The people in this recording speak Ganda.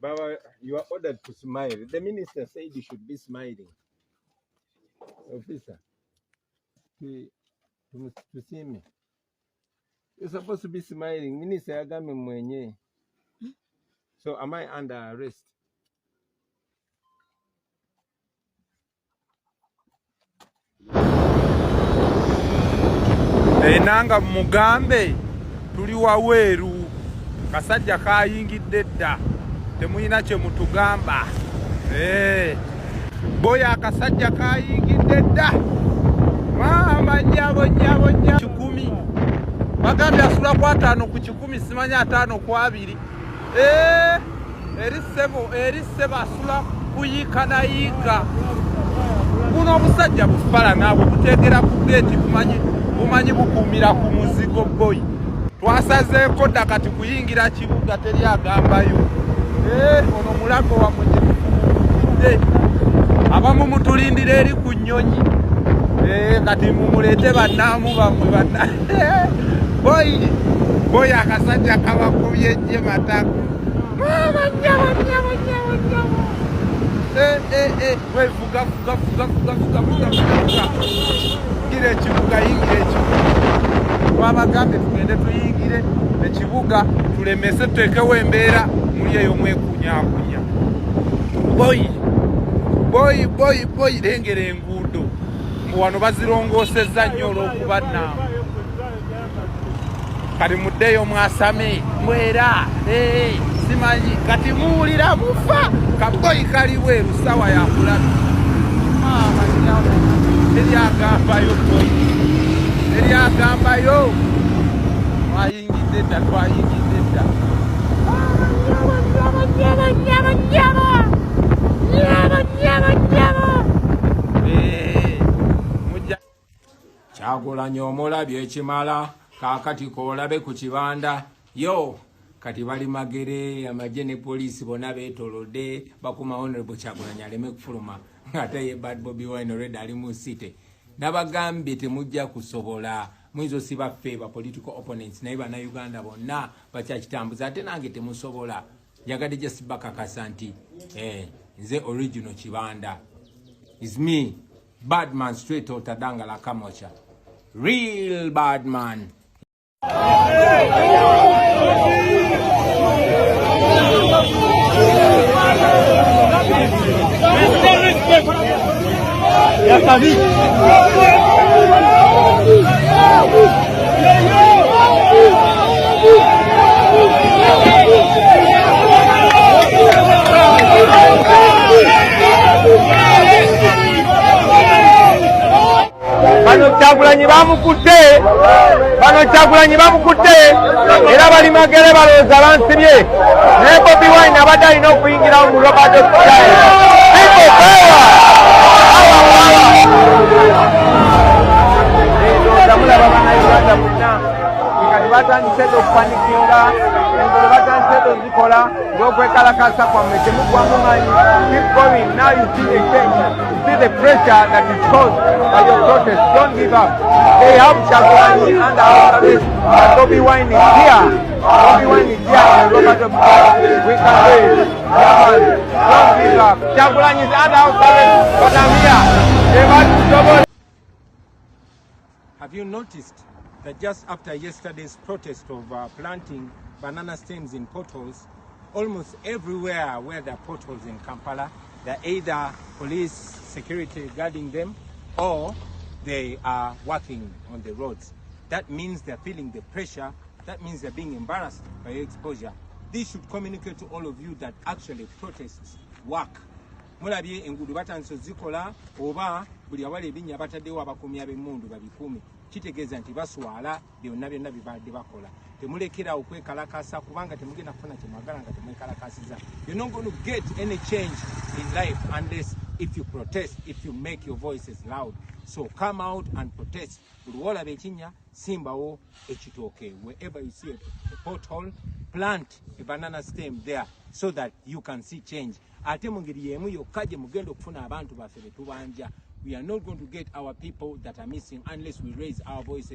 Baba, you are ordered to smile. The minister said you should be smiling. Officer, to see me. You're supposed to be smiling. Minister, I got me mwenye. So am I under arrest? Enanga mugambe tuli waweru kasajja kayingidde dda temuyina kye mutugamba. Boya akasajja kayingidde dda mama nyabo 10 bagambye asula ku 5 ku 10 simanya 5 ku 2 eri sebo asula kuyika nayiga buno obusajja bufala nabo butegera ku gate bumanyi bukumira ku muzigo boy twasazeeko dda kati kuyingira kibuga teri agambayo ono mulago wamwe abamu mutulindira eri ku nnyonyi kati mumuleete bannaamu bamwe boy akasajja kabakubye ejje matako wevuga yingira ekibuga twabagambye tugende tuyingire ekibuga tulemese tutekewo embeera muli eyo mwekunyakunya boy lengera enguudo wano bazirongoosezza nnyo olw'okuba nnaamu kati muddeyo mwasame mwera simanyi kati muwulira mufa kaboyi kali bweru sawa yakulabi eryagambayo twayingidde dda Kyagulanyi omulabye ekimala kaakati koolabe ku kibanda yo kati bali magere amagye ne poliisi bonna beetolodde bakuma Honorable Kyagulanyi aleme kufuluma ng'ate ye Laba Bobiwine already ali mu site nabagambye temujja kusobola mwizo si baffe ba political opponents naye bannayuganda bonna bakyakitambuza ate nange temusobola njagadde gye sibakakasa nti nze original kibanda is me bad man straight out Tadangala Kamocha real bad man. Kyagulanyi bamukutte era bali magere balowooza bansibye naye Bobiwine abadde alina okuyingirawo mu Laba Bobiwine mulaba bannayuganda bonna kati batandise okupanikinga engolo batandise ozikola ng'okwekalakasa kwammwe temugwamu manyi keep going now you see the change you see the pressure that is caused by your protest. Don't give up. They have Kyagulanyi under our arrest. Bobiwine is here. Bobiwine is here in the Laba Bobiwine. We can do it. Don't give up. Kyagulanyi is under our arrest, but I'm here. They want to double. Have you noticed that just after yesterday's protest of planting banana stems in potholes, almost everywhere where there are potholes in Kampala, there are either police security guarding them or they are working on the roads. That means they're feeling the pressure. That means they're being embarrassed by exposure. This should communicate to all of you that actually protests work. Mulabye enguudo batandise zikola oba buli awali ebinnya bataddewo abakuumi ab'emmundu babikuumi kitegeeza nti baswala byonna bibadde bakola. Temulekera okwekalakasa kubanga temugenda kufuna kyemwagala nga temwekalakasiza. You're not going to get any change in life unless if you protest, if you make your voices loud. So come out and protest. Buli wolaba ekinnya simbawo ekitooke. Wherever you see a pothole, plant a banana stem there so that you can see change. Ate mu ngeri y'emu yokka gye mugenda okufuna abantu baffe be tubanja. We are not going to get our people that are missing unless we raise our voices.